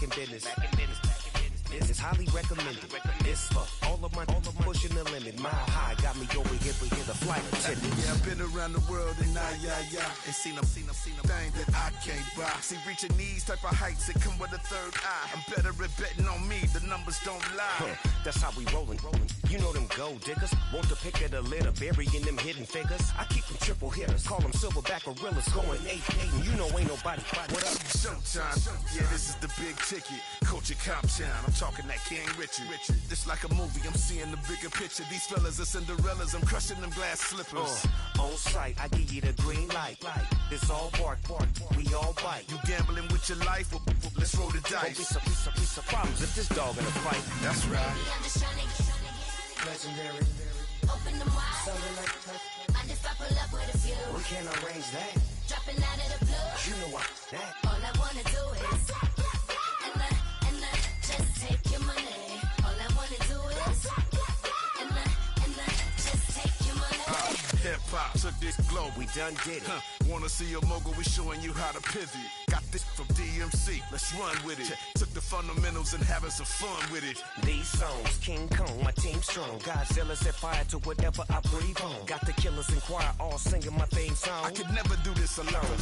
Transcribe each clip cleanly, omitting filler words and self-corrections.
back in business. This is highly recommended. It's for all of my pushing the limit. Mile high got me over here, but here's the flight attendant. Yeah, I've been around the world and and seen them thing that I can't buy. See, reaching these type of heights, it come with a third eye. I'm better at betting on me, the numbers don't lie. That's how we rollin'. You know them gold diggers, want to pick at a litter, burying them hidden figures. I keep them triple hitters, call them silverback gorillas, going 8-8, and you know ain't nobody. What up? Showtime, yeah, this is the big ticket. Culture Cop Town, I'm talking that King Richard. It's like a movie, I'm seeing the bigger picture. These fellas are Cinderellas, I'm crushing them glass slippers. On sight, I give you the green light. It's all bark, we all bite. You gambling with your life? Well, let's roll the dice. Don't be some problems if this dog in a fight. That's right. Baby, I'm just trying to get Legendary. Open them wide. Something like I just I pull up with a few. we can't arrange that. Dropping out of the blue. You know what? That. All I wanna do is and just take your money. All I wanna do is and just take your money. Hip hop took this globe. We done did it. Wanna see a mogul? We showing you how to pivot. Got this from DMC. Let's run with it. Took the fundamentals and having some fun with it. These songs, King Kong, my team strong. Godzilla set fire to whatever I breathe on. Got the killers in choir all singing my theme song. I could never do this alone.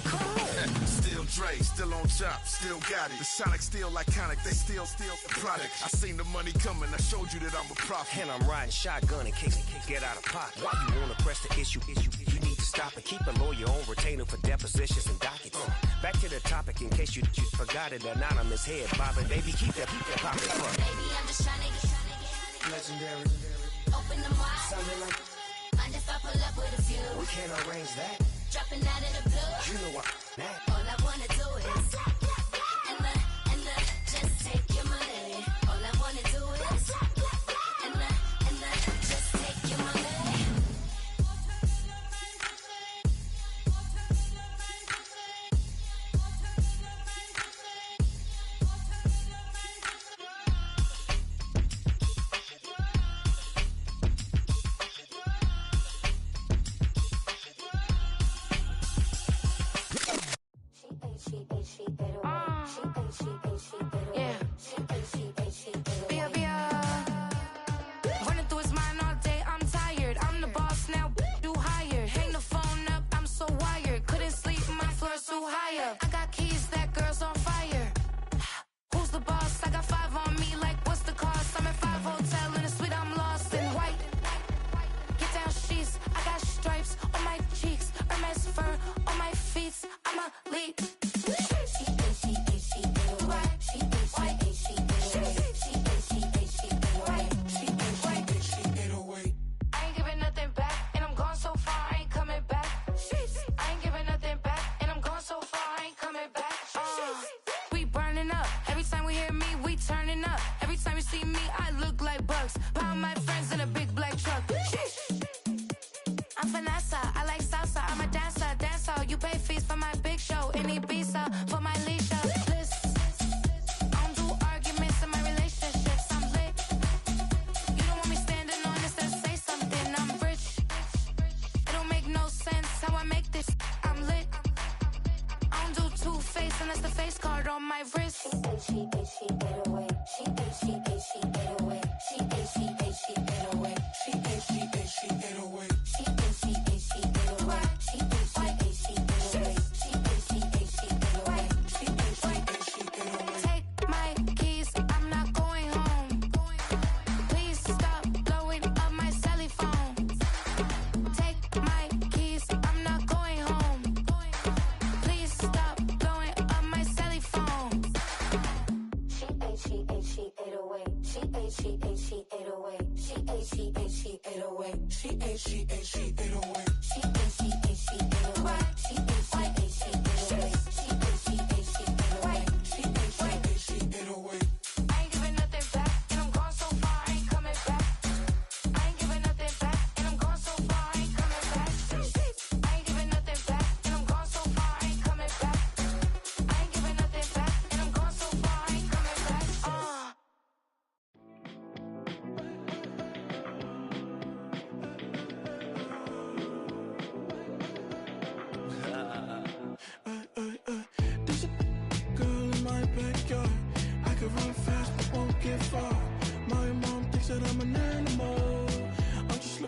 Come on. Still Dre, still on top, still got it. The Sonic still iconic, they still the product. I seen the money coming, I showed you that I'm a prophet. And I'm riding shotgun in case it get out of pocket. Why you wanna press the issue? You need to stop and keep a lawyer on retainer for depositions and dockets. Back to the topic in case you forgot it. Anonymous head bobbing, baby, keep that pocket front. Baby, I'm just trying to get Legendary. open them wide. Something like Mind if I pull up with a few? we can't arrange that. Dropping out of the blue. You know what? That. All I wanna do is and just take your money. All I wanna do is and just take your money.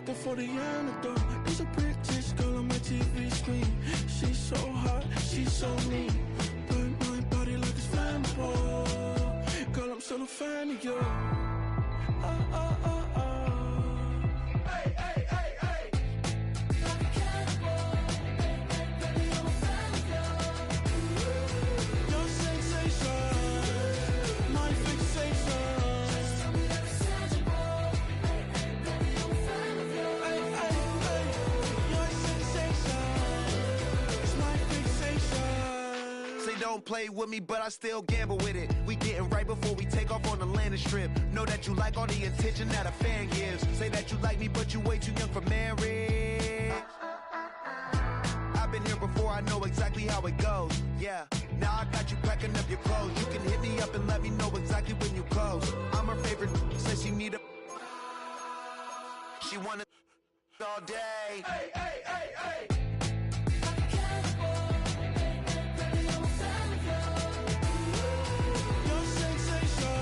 looking for the antidote. There's a British girl on my TV screen. She's so hot, she's so mean. Burn my body like it's flammable. Girl, I'm still a fan of you. Hey, hey, hey, hey. Like a cannibal. Baby, I'm a fan of yours. Your sensation, my fixation. Just tell me that it's tangible. Baby, I'm a fan of yours. Hey, hey, hey. Your sensation is my fixation. Say don't play with me, but I still gamble with it. We getting right before we take off on the landing strip. Know that you like all the attention that a fan gives. Say that you like me, but you way too young for marriage. I've been here before, I know exactly how it goes. Yeah, now I got you packing up your clothes. You can hit me up and let me know exactly when you close. I'm her favorite, says she need a. She wanna all day. Hey, hey, hey, hey. Like a cannibal. Baby, I'm a fan of yours. Your sensation,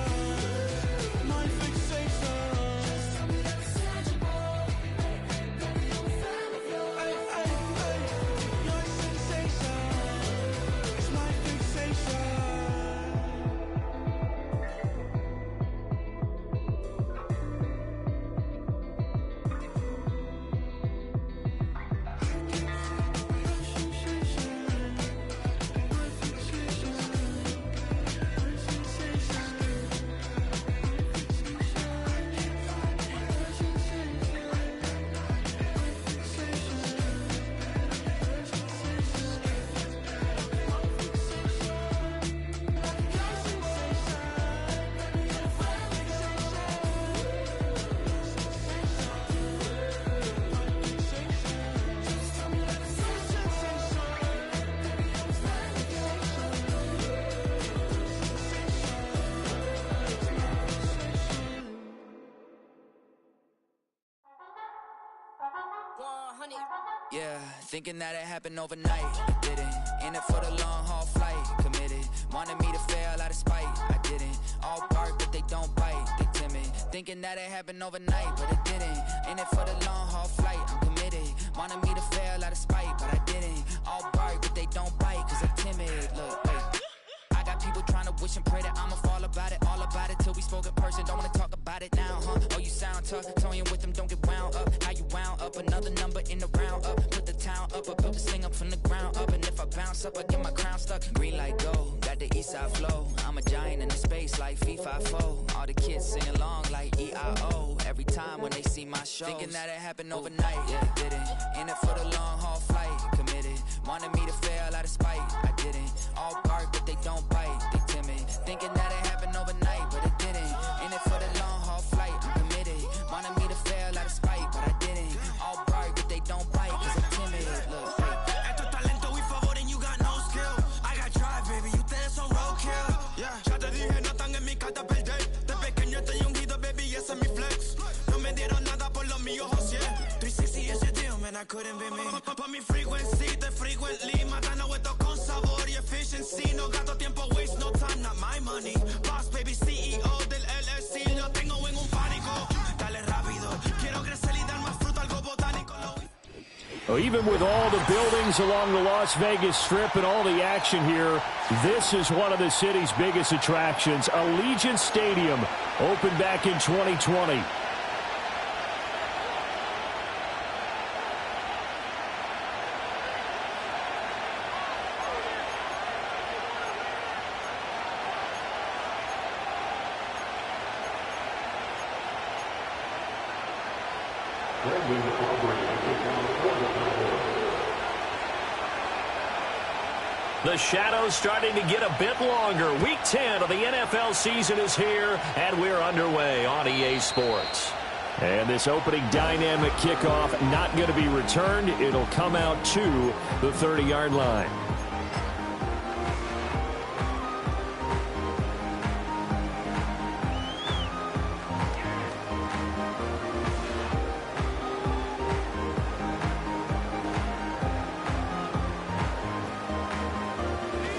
my fixation. Just tell me that it's tangible. Baby, I'm a fan of yours. Hey, hey, hey. Your sensation is my fixation. Yeah, thinking that it happened overnight. I didn't. In it for the long haul flight. Committed. Wanted me to fail out of spite. I didn't. All bark, but they don't bite. They timid. Thinking that it happened overnight, but it didn't. In it for the long haul flight. I'm committed. Wanted me to fail out of spite, but I didn't. All bark, but they don't bite, cause I'm timid. Look, wait. I got people trying to wish and pray that I'ma fall about it, all about it till we spoke in person. Don't wanna talk about it now, huh? Oh, you sound tough, toying with them, don't get wound up. How you wound up? Another number in the round up. Put the town up, I built this thing up from the ground up. And if I bounce up, I get my crown stuck. Green light go, got the east side flow. I'm a giant in the space like FIFA4. All the kids sing along like EIO. Every time when they see my shows. Thinking that it happened overnight, yeah, it didn't. In it for the long haul flight, committed. Wanted me to fail out of spite, I didn't. All bark, but they don't bite, they timid. Thinking that it happened overnight, but it didn't. In it for the long haul flight, I'm committed. Wanted me to fail out of spite, but I didn't. All bark, but they don't bite, cause I'm timid. Look, Esto es talento y favor and you got no skill. I got drive, baby, ustedes son roadkill. Yeah, ya te dije, no están en mi carta perder. De pequeño estoy ungido, baby, ese es mi flex. No me dieron nada por lo mío, José. 360 is your deal, man, I couldn't be me. Pa' mi frequency, te frequently. Matando esto con sabor y efficiency. No gasto tiempo, waste no time, not my money. Boss, baby, CEO del LLC. Lo tengo en un pánico. Dale rápido, quiero crecer y dar más fruto, algo botánico. Even with all the buildings along the Las Vegas Strip and all the action here, this is one of the city's biggest attractions. Allegiant Stadium opened back in 2020. The shadows starting to get a bit longer. Week 10 of the NFL season is here, and we're underway on EA Sports. And this opening dynamic kickoff not going to be returned. It'll come out to the 30-yard line.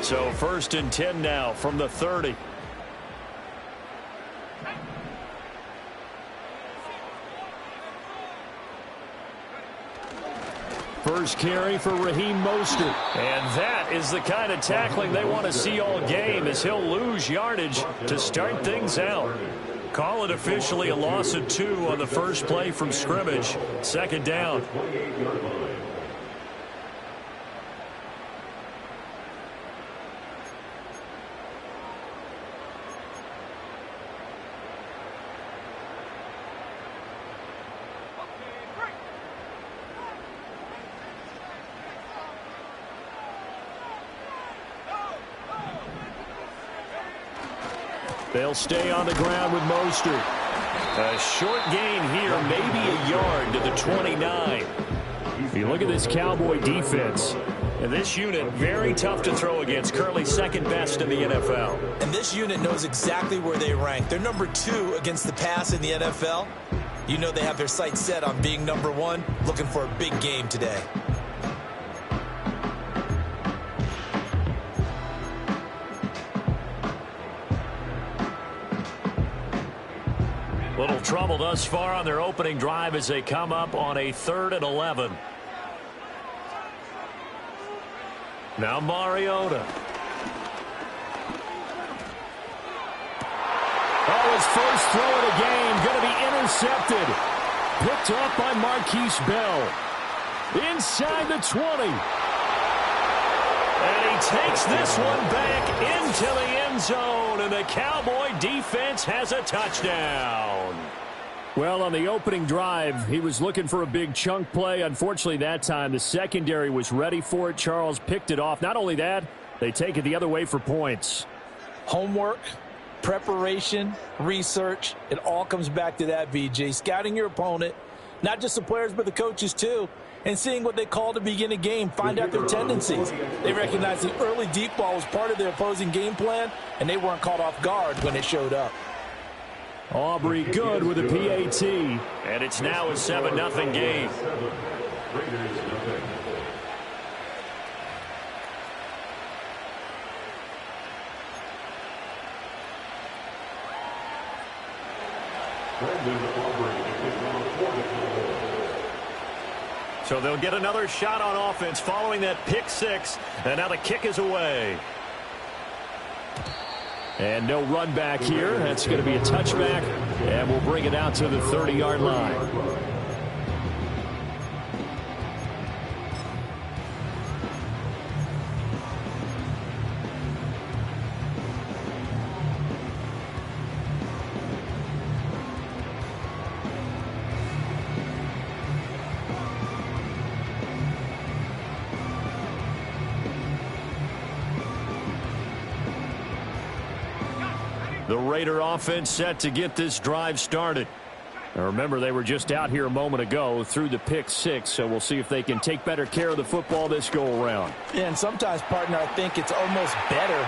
So 1st and 10 now from the 30. first carry for Raheem Mostert. And that is the kind of tackling they want to see all game, as he'll lose yardage to start things out. Call it officially a loss of 2 on the first play from scrimmage. Second down. They'll stay on the ground with Mostert. A short gain here, maybe a yard to the 29. If you look at this Cowboy defense, and this unit, very tough to throw against, currently second best in the NFL. And this unit knows exactly where they rank. They're number 2 against the pass in the NFL. You know they have their sights set on being number 1, looking for a big game today. Little trouble thus far on their opening drive as they come up on a 3rd and 11. Now Mariota. Oh, his first throw of the game going to be intercepted. Picked up by Marquise Bell. Inside the 20. And he takes this one back into the end zone, and the Cowboy defense has a touchdown. Well, on the opening drive, he was looking for a big chunk play. Unfortunately, that time, the secondary was ready for it. Charles picked it off. Not only that, they take it the other way for points. Homework, preparation, research, it all comes back to that, VJ. Scouting your opponent, not just the players, but the coaches too, and seeing what they call to begin a game, find out their tendencies. They recognize the early deep ball was part of their opposing game plan, and they weren't caught off guard when it showed up. Aubrey good with a PAT, and it's now a 7-0 game. So they'll get another shot on offense following that pick 6, and now the kick is away. And no run back here. That's going to be a touchback, and we'll bring it out to the 30-yard line. The Raider offense set to get this drive started. Now remember, they were just out here a moment ago through the pick 6, so we'll see if they can take better care of the football this go-around. Yeah, and sometimes, partner, I think it's almost better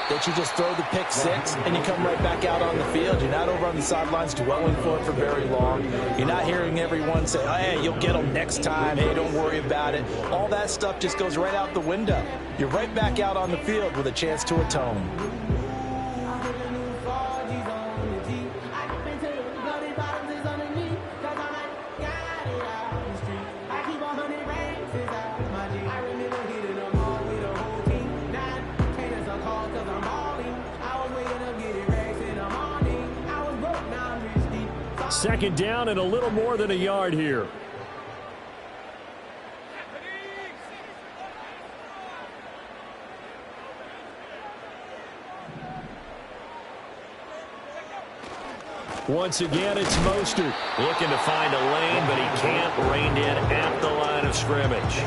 that you just throw the pick 6 and you come right back out on the field. You're not over on the sidelines dwelling for it for very long. You're not hearing everyone say, oh, hey, you'll get them next time. Hey, don't worry about it. All that stuff just goes right out the window. You're right back out on the field with a chance to atone. Second down and a little more than a yard here. Once again, it's Mostert looking to find a lane, but he can't. Reined in at the line of scrimmage.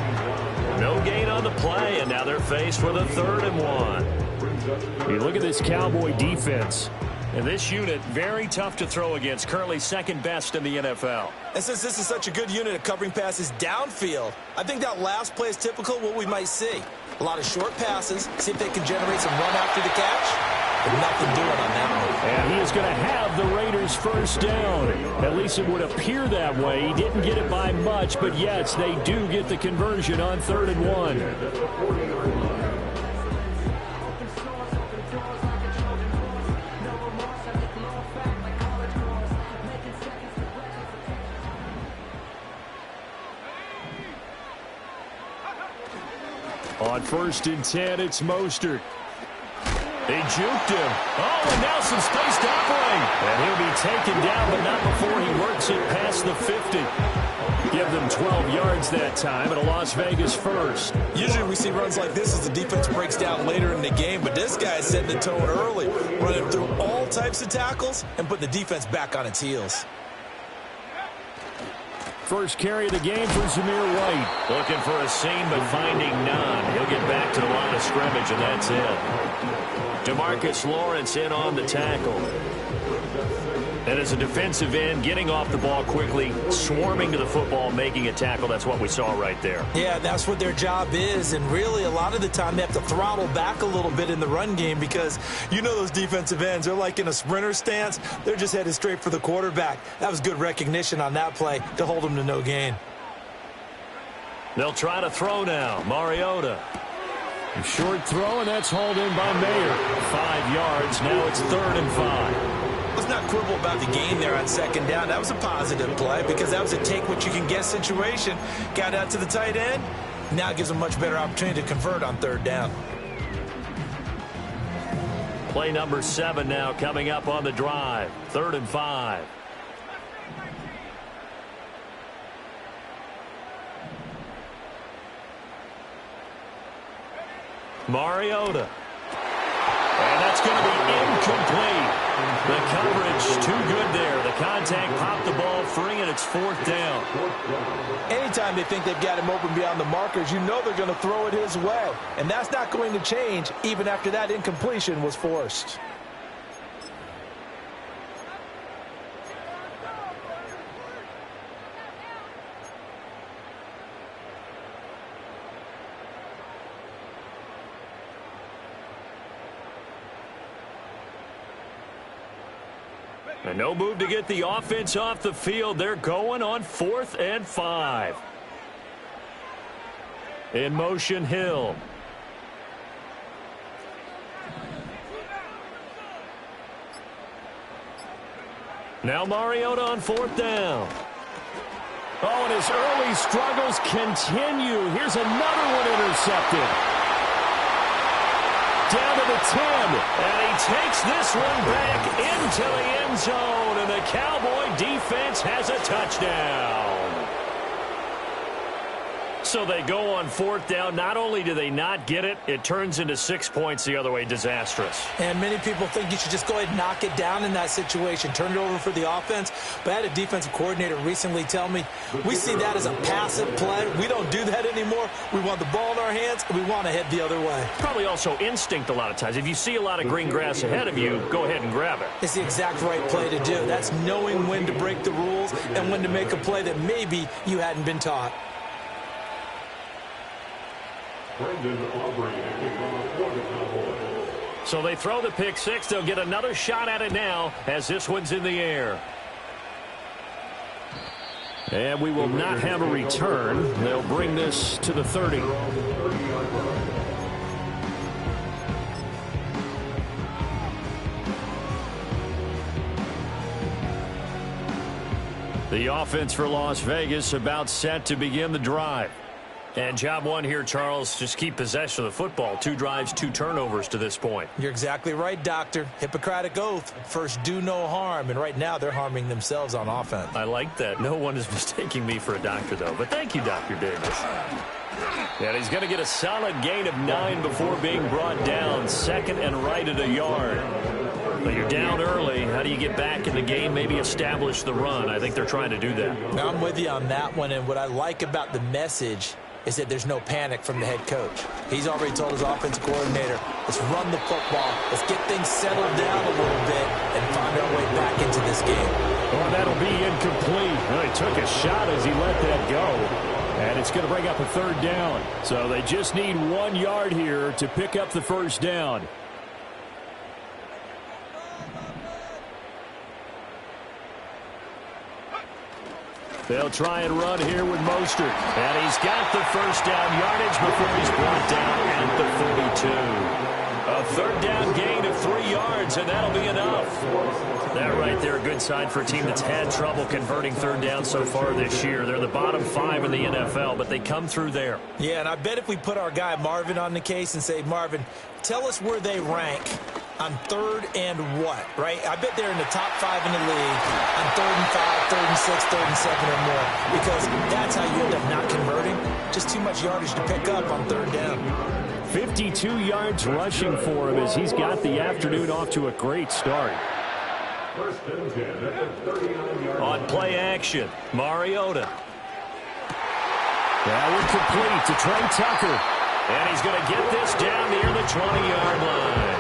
No gain on the play, and now they're faced with a 3rd and 1. You look at this Cowboy defense. And this unit, very tough to throw against, currently second best in the NFL. And since this is such a good unit at covering passes downfield, I think that last play is typical of what we might see. A lot of short passes, see if they can generate some run after the catch. But nothing doing on that one. And he is going to have the Raiders first down. At least it would appear that way. He didn't get it by much, but yes, they do get the conversion on 3rd and 1. On 1st and 10, it's Mostert. They juked him. Oh, and now some space to operate. And he'll be taken down, but not before he works it past the 50. Give them 12 yards that time at a Las Vegas first. Usually we see runs like this as the defense breaks down later in the game, but this guy is setting the tone early, running through all types of tackles and putting the defense back on its heels. First carry of the game for Zamir White. Looking for a seam, but finding none. He'll get back to the line of scrimmage, and that's it. DeMarcus Lawrence in on the tackle. And as a defensive end, getting off the ball quickly, swarming to the football, making a tackle, that's what we saw right there. Yeah, that's what their job is, and really a lot of the time they have to throttle back a little bit in the run game because you know those defensive ends, they're like in a sprinter stance. They're just headed straight for the quarterback. That was good recognition on that play to hold them to no gain. They'll try to throw now. Mariota. A short throw, and that's hauled in by Mayer. 5 yards. Now it's 3rd and 5. Let's not quibble about the gain there on 2nd down. That was a positive play because that was a take-what-you-can-get situation. Got out to the tight end. Now it gives them a much better opportunity to convert on 3rd down. Play number 7 now coming up on the drive. 3rd and 5. Mariota. And that's going to be incomplete. The coverage too good there. The contact popped the ball free, and it's 4th down. Anytime they think they've got him open beyond the markers, you know they're going to throw it his way. And that's not going to change even after that incompletion was forced. And no move to get the offense off the field. They're going on 4th and 5. In motion, Hill. Now Mariota on 4th down. Oh, and his early struggles continue. Here's another one intercepted. Down to the 10, and he takes this one back into the end zone, and the Cowboy defense has a touchdown. So they go on 4th down. Not only do they not get it, it turns into 6 points the other way. Disastrous. And many people think you should just go ahead and knock it down in that situation, turn it over for the offense. But I had a defensive coordinator recently tell me, we see that as a passive play. We don't do that anymore. We want the ball in our hands, and we want to head the other way. Probably also instinct a lot of times. If you see a lot of green grass ahead of you, go ahead and grab it. It's the exact right play to do. That's knowing when to break the rules and when to make a play that maybe you hadn't been taught. So they throw the pick 6. They'll get another shot at it now as this one's in the air. And we will not have a return. They'll bring this to the 30. The offense for Las Vegas about set to begin the drive. And job one here, Charles, just keep possession of the football. 2 drives, 2 turnovers to this point. You're exactly right, Doctor. Hippocratic oath. First, do no harm. And right now, they're harming themselves on offense. I like that. No one is mistaking me for a doctor, though. But thank you, Dr. Davis. And he's going to get a solid gain of 9 before being brought down. 2nd and right at a yard. But you're down early. How do you get back in the game, maybe establish the run? I think they're trying to do that. Now, I'm with you on that one. And what I like about the message is that there's no panic from the head coach. He's already told his offensive coordinator, let's run the football. Let's get things settled down a little bit and find our way back into this game. Oh, that'll be incomplete. Well, he took a shot as he let that go. And it's going to bring up a 3rd down. So they just need 1 yard here to pick up the 1st down. They'll try and run here with Mostert. And he's got the 1st down yardage before he's brought down at the 32. A 3rd down gain of 3 yards, and that'll be enough. That right they're a good sign for a team that's had trouble converting third down so far this year. They're the bottom 5 in the NFL, but they come through there. Yeah, and I bet if we put our guy Marvin on the case and say, Marvin, tell us where they rank on third and what, right? I bet they're in the top 5 in the league on third and 5, third and 6, third and 7 or more, because that's how you end up not converting. Just too much yardage to pick up on third down. 52 yards rushing for him as he's got the afternoon off to a great start. On play action, Mariota. That would complete to Trey Tucker. And he's going to get this down near the 20-yard line.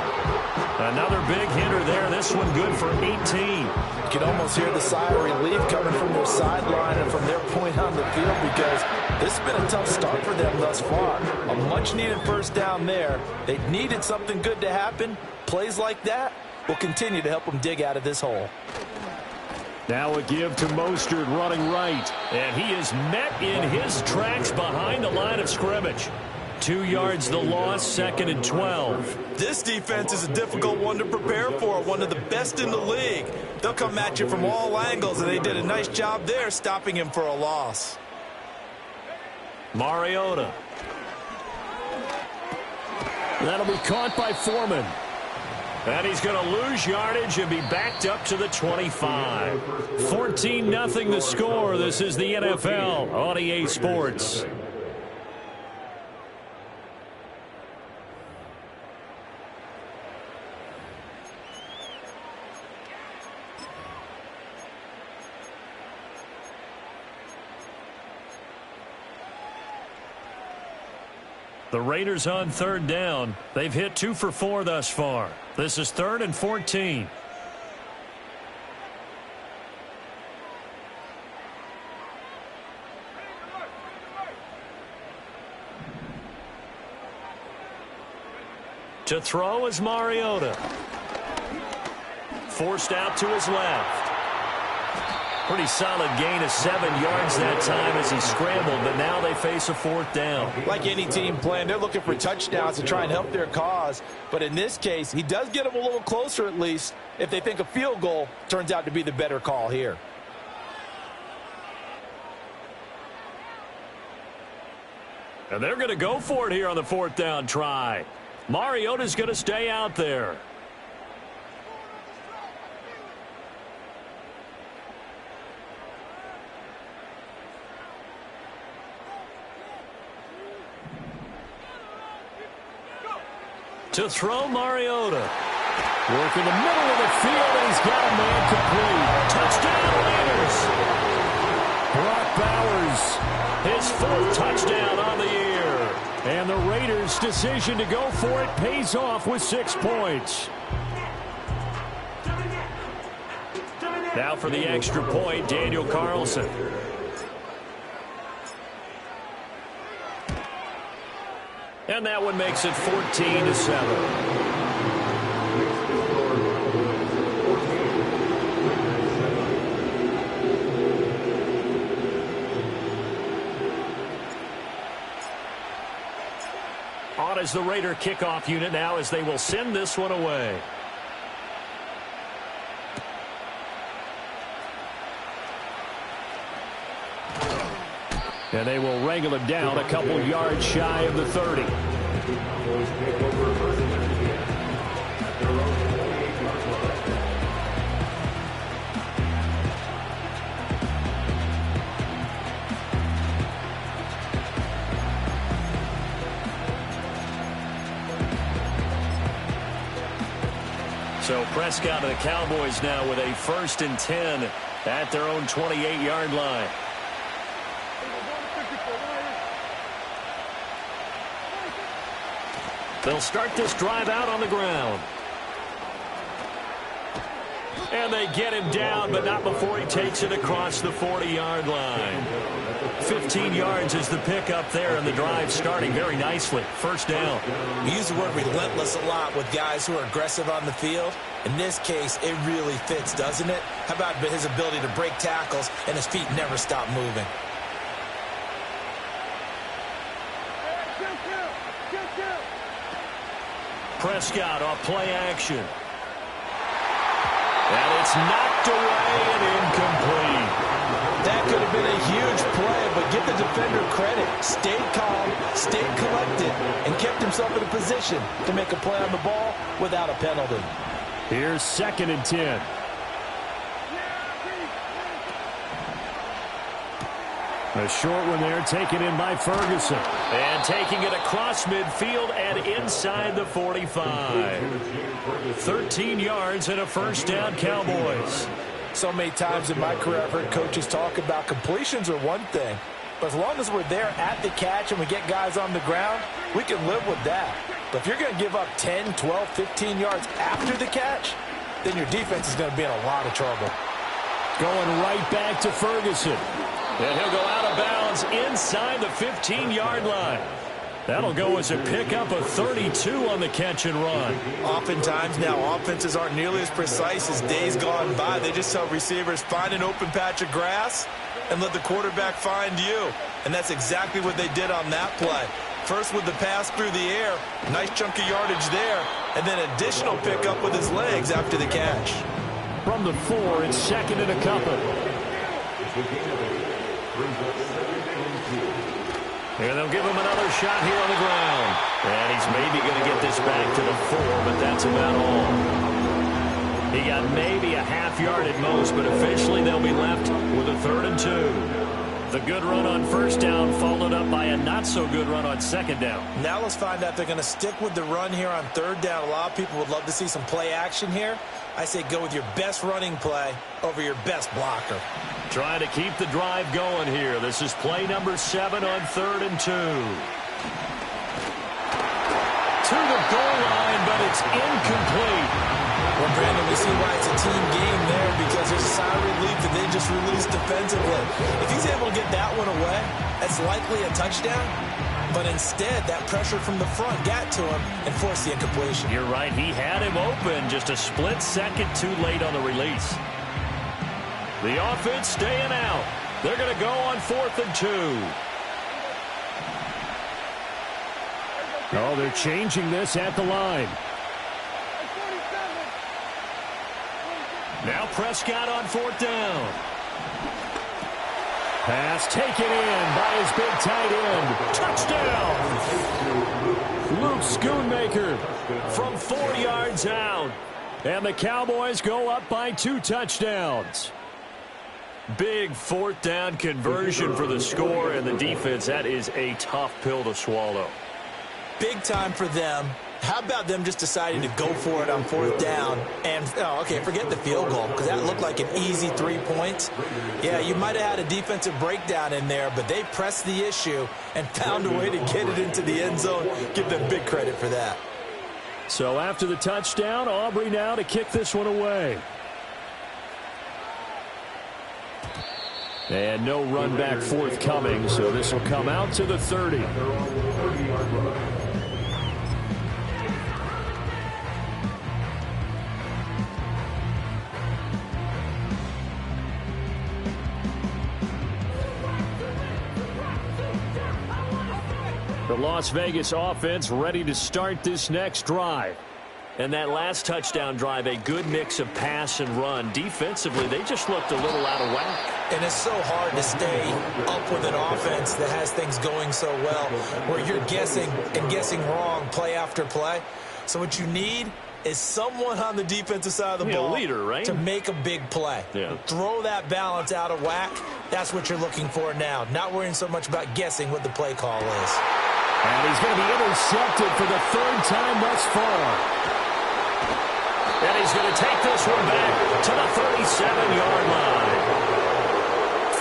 Another big hitter there. This one good for 18. You can almost hear the sigh of relief coming from their sideline and from their point on the field, because this has been a tough start for them thus far. A much-needed first down there. They needed something good to happen. Plays like that will continue to help them dig out of this hole. Now a give to Mostert running right. And he is met in his tracks behind the line of scrimmage. 2 yards the loss, 2nd and 12. This defense is a difficult one to prepare for, one of the best in the league. They'll come at you from all angles, and they did a nice job there stopping him for a loss. Mariota. That'll be caught by Foreman. And he's going to lose yardage and be backed up to the 25. 14-0 the score. This is the NFL on EA Sports. The Raiders on third down. They've hit 2 for 4 thus far. This is 3rd and 14. To throw is Mariota. Forced out to his left. Pretty solid gain of 7 yards that time as he scrambled, but now they face a 4th down. Like any team playing, they're looking for touchdowns to try and help their cause. But in this case, he does get them a little closer at least if they think a field goal turns out to be the better call here. And they're going to go for it here on the 4th down try. Mariota's going to stay out there. To throw Mariota. Work in the middle of the field, and he's got a man complete. Touchdown, Raiders. Brock Bowers, his 4th touchdown on the year. And the Raiders' decision to go for it pays off with 6 points. Now for the extra point, Daniel Carlson. And that one makes it 14-7. On is the Raider kickoff unit now as they will send this one away. And they will wrangle him down a couple yards shy of the 30. So Prescott and the Cowboys now with a 1st and 10 at their own 28-yard line. They'll start this drive out on the ground. And they get him down, but not before he takes it across the 40-yard line. 15 yards is the pickup there, and the drive starting very nicely. 1st down. We use the word relentless a lot with guys who are aggressive on the field. In this case, it really fits, doesn't it? How about his ability to break tackles and his feet never stop moving? Prescott off play action. And it's knocked away and incomplete. That could have been a huge play, but give the defender credit. Stayed calm, stayed collected, and kept himself in a position to make a play on the ball without a penalty. Here's 2nd and 10. A short one there, taken in by Ferguson. And taking it across midfield and inside the 45. 13 yards and a first down, Cowboys. So many times in my career I've heard coaches talk about completions are one thing. But as long as we're there at the catch and we get guys on the ground, we can live with that. But if you're going to give up 10, 12, 15 yards after the catch, then your defense is going to be in a lot of trouble. Going right back to Ferguson. And he'll go out of bounds inside the 15-yard line. That'll go as a pickup of 32 on the catch and run. Oftentimes now offenses aren't nearly as precise as days gone by. They just tell receivers, find an open patch of grass and let the quarterback find you. And that's exactly what they did on that play. First with the pass through the air, nice chunk of yardage there, and then additional pickup with his legs after the catch. From the 4, it's 2nd and a couple. And they'll give him another shot here on the ground. And he's maybe going to get this back to the 4, but that's about all. He got maybe a half yard at most, but officially they'll be left with a 3rd and 2. The good run on first down followed up by a not-so-good run on second down. Now let's find out if they're going to stick with the run here on 3rd down. A lot of people would love to see some play action here. I say go with your best running play over your best blocker. Trying to keep the drive going here. This is play number 7 on 3rd and 2. To the goal line, but it's incomplete. Well, Brandon, we see why it's a team game there, because there's a sigh of relief that they just released defensively. If he's able to get that one away, that's likely a touchdown. But instead, that pressure from the front got to him and forced the incompletion. You're right. He had him open, just a split second too late on the release. The offense staying out. They're going to go on 4th and 2. Oh, they're changing this at the line. Now Prescott on 4th down. Pass taken in by his big tight end. Touchdown! Luke Schoonmaker from 4 yards out. And the Cowboys go up by 2 touchdowns. Big 4th down conversion for the score, and the defense, that is a tough pill to swallow. Big time for them. How about them just deciding to go for it on 4th down and, forget the field goal, because that looked like an easy 3 points. Yeah, you might have had a defensive breakdown in there, but they pressed the issue and found a way to get it into the end zone. Give them big credit for that. So after the touchdown, Aubrey now to kick this one away. And no run back forthcoming, so this will come out to the 30. The Las Vegas offense ready to start this next drive. And that last touchdown drive, a good mix of pass and run. Defensively, they just looked a little out of whack. And it's so hard to stay up with an offense that has things going so well, where you're guessing and guessing wrong play after play. So what you need is someone on the defensive side of the ball, leader, right? To make a big play. Yeah. Throw that balance out of whack. That's what you're looking for now. Not worrying so much about guessing what the play call is. And he's going to be intercepted for the 3rd time thus far. And he's going to take this one back to the 37-yard line.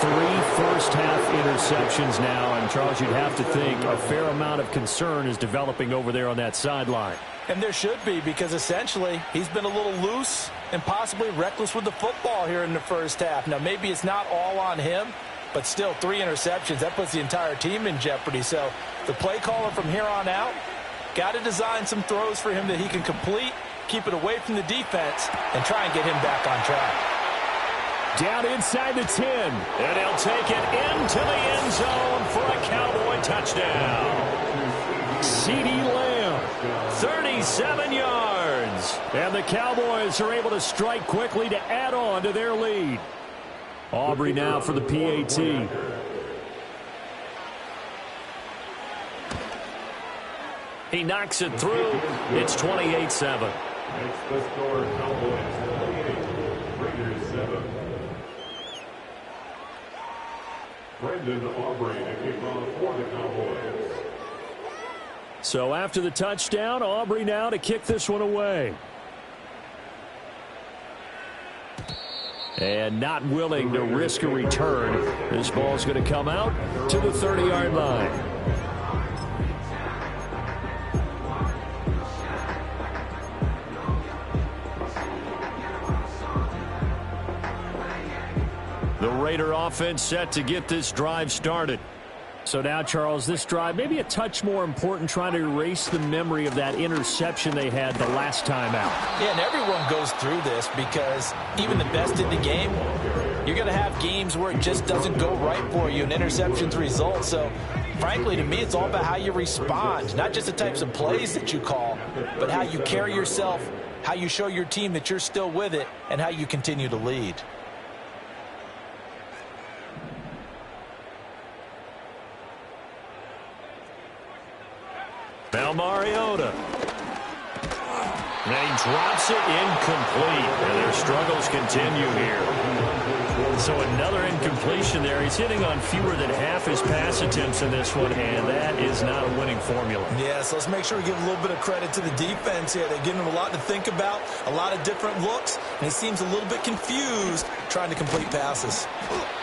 3 first-half interceptions now, and Charles, you'd have to think a fair amount of concern is developing over there on that sideline. And there should be, because essentially he's been a little loose and possibly reckless with the football here in the first half. Now, maybe it's not all on him, but still 3 interceptions. That puts the entire team in jeopardy. So the play caller from here on out got to design some throws for him that he can complete, keep it away from the defense, and try and get him back on track. Down inside the 10, and he'll take it into the end zone for a Cowboy touchdown. CeeDee Lamb, 37 yards. is. And the Cowboys are able to strike quickly to add on to their lead. Aubrey now for the PAT. He knocks it through. It's 28-7. Next, the score, Cowboys 28, Raiders 7. Brandon Aubrey to kick off for the Cowboys. So after the touchdown, Aubrey now to kick this one away. And not willing to risk a return. This ball's going to come out to the 30-yard line. The Raider offense set to get this drive started. So now, Charles, this drive maybe a touch more important, trying to erase the memory of that interception they had the last time out. Yeah, and everyone goes through this because even the best in the game, you're going to have games where it just doesn't go right for you and interceptions result. So, frankly, to me, it's all about how you respond, not just the types of plays that you call, but how you carry yourself, how you show your team that you're still with it, and how you continue to lead. Now Mariota. And he drops it incomplete. And their struggles continue here. So another incompletion there. He's hitting on fewer than half his pass attempts in this one, and that is not a winning formula. Yeah, so let's make sure we give a little bit of credit to the defense here. They're giving him a lot to think about, a lot of different looks, and he seems a little bit confused trying to complete passes.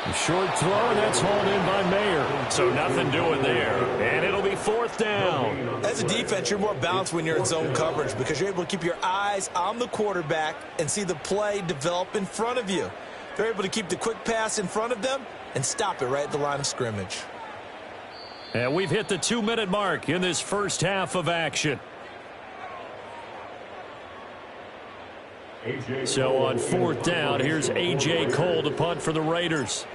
A short throw, and that's hauled in by Mayer. So nothing doing there, and it'll be fourth down. As a defense, you're more balanced when you're in zone coverage because you're able to keep your eyes on the quarterback and see the play develop in front of you. They're able to keep the quick pass in front of them and stop it right at the line of scrimmage. And we've hit the 2-minute mark in this first half of action. So on fourth down, here's A.J. Cole to punt for the Raiders.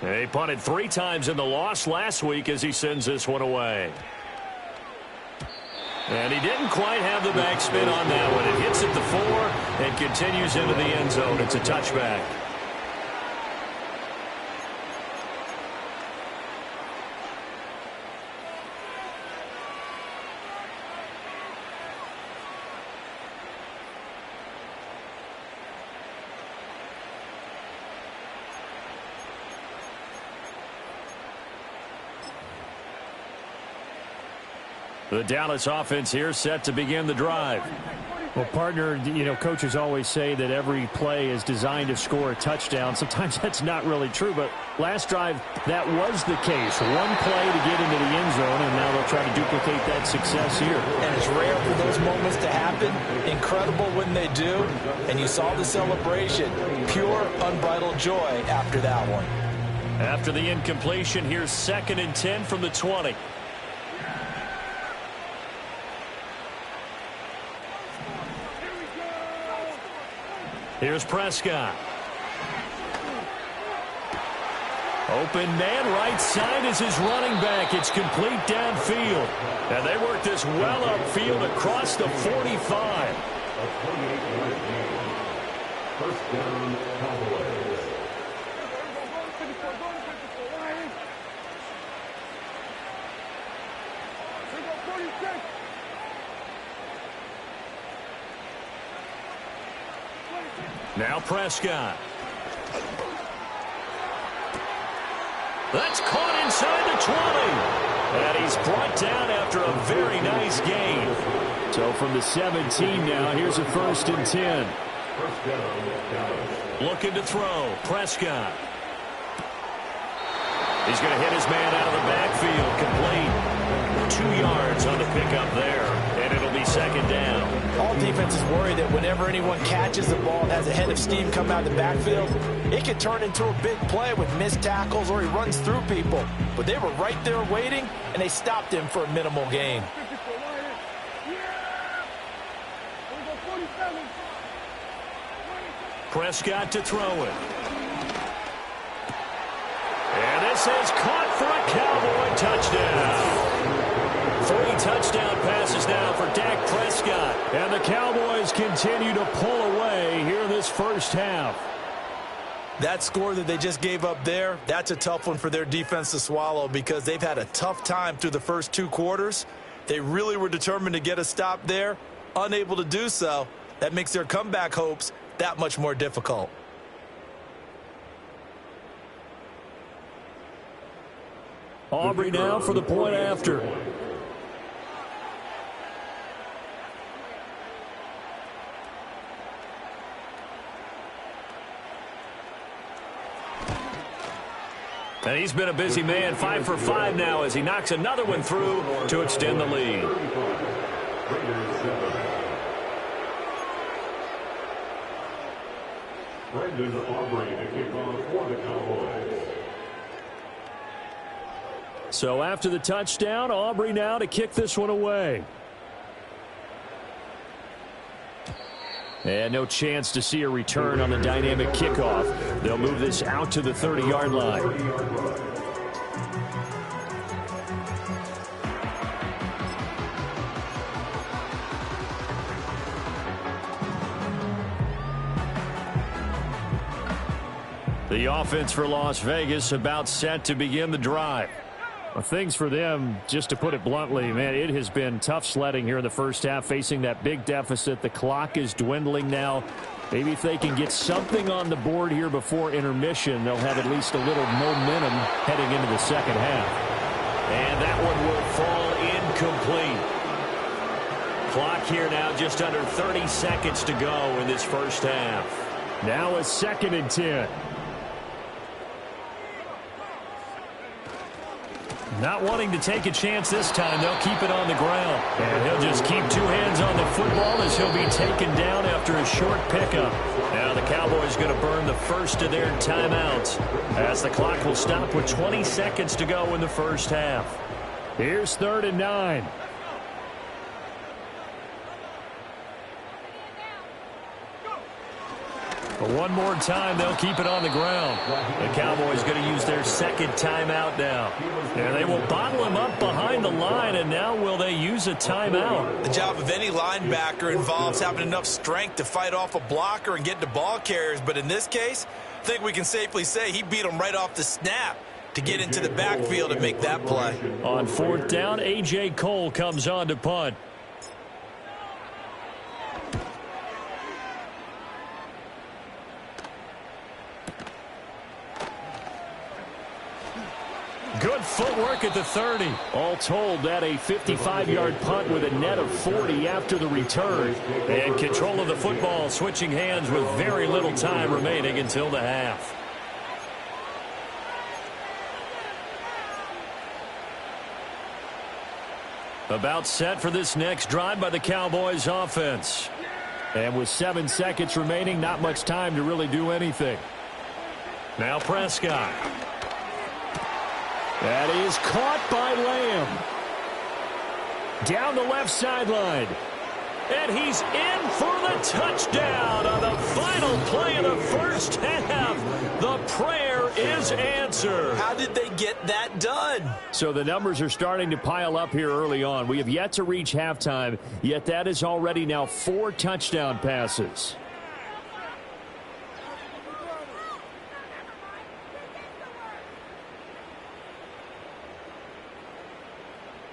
They punted 3 times in the loss last week as he sends this one away. And he didn't quite have the backspin on that one. It hits at the 4 and continues into the end zone. It's a touchback. The Dallas offense here set to begin the drive. Well, partner, you know, coaches always say that every play is designed to score a touchdown. Sometimes that's not really true, but last drive, that was the case. One play to get into the end zone, and now they'll try to duplicate that success here. And it's rare for those moments to happen. Incredible when they do. And you saw the celebration. Pure, unbridled joy after that one. After the incompletion, here's 2nd and 10 from the 20. Here's Prescott. Open man, right side is his running back. It's complete downfield. And they work this well upfield across the 45. First down, Cowboys. Now Prescott. That's caught inside the 20. And he's brought down after a very nice gain. So from the 17 now, here's a 1st and 10. First down, Looking to throw. Prescott. He's going to hit his man out of the backfield. Complete. 2 yards on the pickup there. And it'll be 2nd down. All defenses worry that whenever anyone catches the ball and has a head of steam come out of the backfield, it could turn into a big play with missed tackles or he runs through people. But they were right there waiting, and they stopped him for a minimal gain. Prescott to throw it. And this is caught for a Cowboy touchdown. 3 touchdown passes now for Dak Prescott. And the Cowboys continue to pull away here in this first half. That score that they just gave up there, that's a tough one for their defense to swallow because they've had a tough time through the first 2 quarters. They really were determined to get a stop there, unable to do so. That makes their comeback hopes that much more difficult. Aubrey now for the point after. And he's been a busy man, 5 for 5 now as he knocks another one through to extend the lead. Brandon Aubrey to kick off for the Cowboys. So after the touchdown, Aubrey now to kick this one away. And no chance to see a return on the dynamic kickoff. They'll move this out to the 30-yard line. The offense for Las Vegas about set to begin the drive. Well, things for them, just to put it bluntly, man, it has been tough sledding here in the first half, facing that big deficit. The clock is dwindling now. Maybe if they can get something on the board here before intermission, they'll have at least a little momentum heading into the second half. And that one will fall incomplete. Clock here now just under 30 seconds to go in this first half. Now a 2nd and 10. Not wanting to take a chance this time, they'll keep it on the ground. And he'll just keep 2 hands on the football as he'll be taken down after a short pickup. Now the Cowboys going to burn the first of their timeouts as the clock will stop with 20 seconds to go in the first half. Here's 3rd and 9. But one more time, they'll keep it on the ground. The Cowboys going to use their 2nd timeout now. And they will bottle him up behind the line, and now will they use a timeout? The job of any linebacker involves having enough strength to fight off a blocker and get to ball carriers. But in this case, I think we can safely say he beat him right off the snap to get into the backfield and make that play. On 4th down, A.J. Cole comes on to punt. Good footwork at the 30. All told, that a 55-yard punt with a net of 40 after the return. And control of the football switching hands with very little time remaining until the half. About set for this next drive by the Cowboys offense. And with 7 seconds remaining, not much time to really do anything. Now Prescott. That is caught by Lamb. Down the left sideline. And he's in for the touchdown on the final play of the first half. The prayer is answered. How did they get that done? So the numbers are starting to pile up here early on. We have yet to reach halftime, yet that is already now 4 touchdown passes.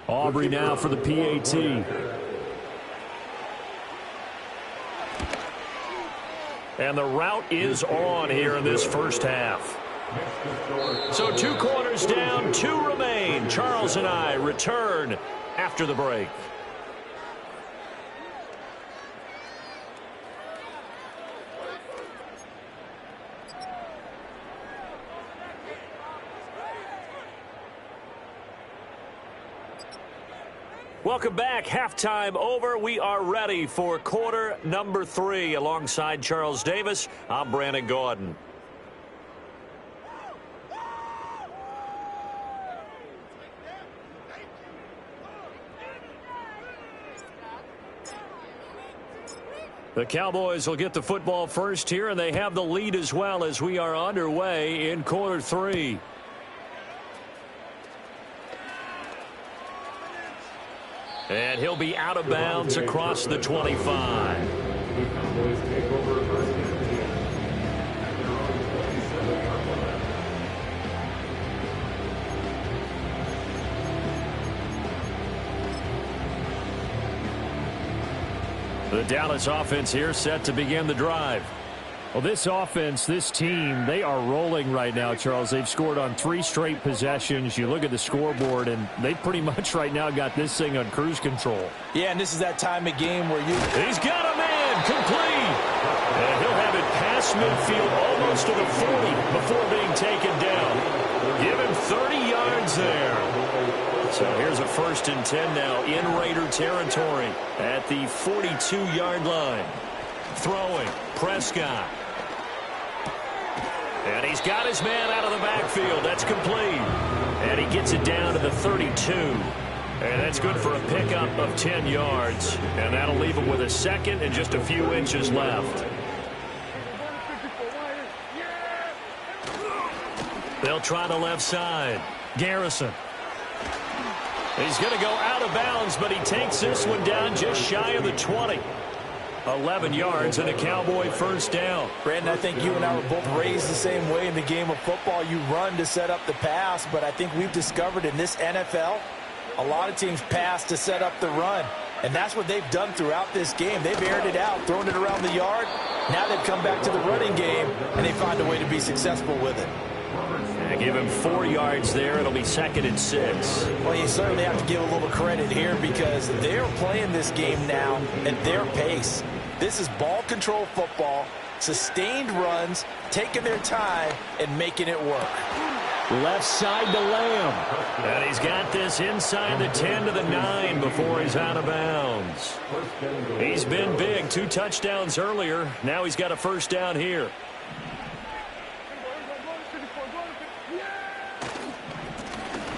Aubrey now for the PAT. And the route is on here in this first half. So 2 quarters down, 2 remain. Charles and I return after the break. Welcome back. Halftime over. We are ready for quarter number 3. Alongside Charles Davis, I'm Brandon Gordon. The Cowboys will get the football first here, and they have the lead as well as we are underway in quarter 3. And he'll be out of bounds across the 25. The Cowboys take over first and 10 at their own 27-yard line. The Dallas offense here set to begin the drive. Well, this offense, this team, they are rolling right now, Charles. They've scored on 3 straight possessions. You look at the scoreboard, and they pretty much right now got this thing on cruise control. Yeah, and this is that time of game where He's got a man complete. And he'll have it past midfield almost to the 40 before being taken down. Give him 30 yards there. So here's a 1st and 10 now in Raider territory at the 42-yard line. Throwing, Prescott. And he's got his man out of the backfield. That's complete. And he gets it down to the 32. And that's good for a pickup of 10 yards. And that'll leave him with a 2nd and just a few inches left. They'll try the left side. Garrison. He's going to go out of bounds, but he takes this one down just shy of the 20. 11 yards and a Cowboy 1st down. Brandon, I think you and I were both raised the same way in the game of football. You run to set up the pass, but I think we've discovered in this NFL, a lot of teams pass to set up the run. And that's what they've done throughout this game. They've aired it out, thrown it around the yard. Now they've come back to the running game, and they find a way to be successful with it. And give him 4 yards there. It'll be 2nd and 6. Well, you certainly have to give a little credit here because they're playing this game now at their pace. This is ball control football, sustained runs, taking their time, and making it work. Left side to Lamb. And he's got this inside the 10 to the 9 before he's out of bounds. He's been big. 2 touchdowns earlier. Now he's got a 1st down here.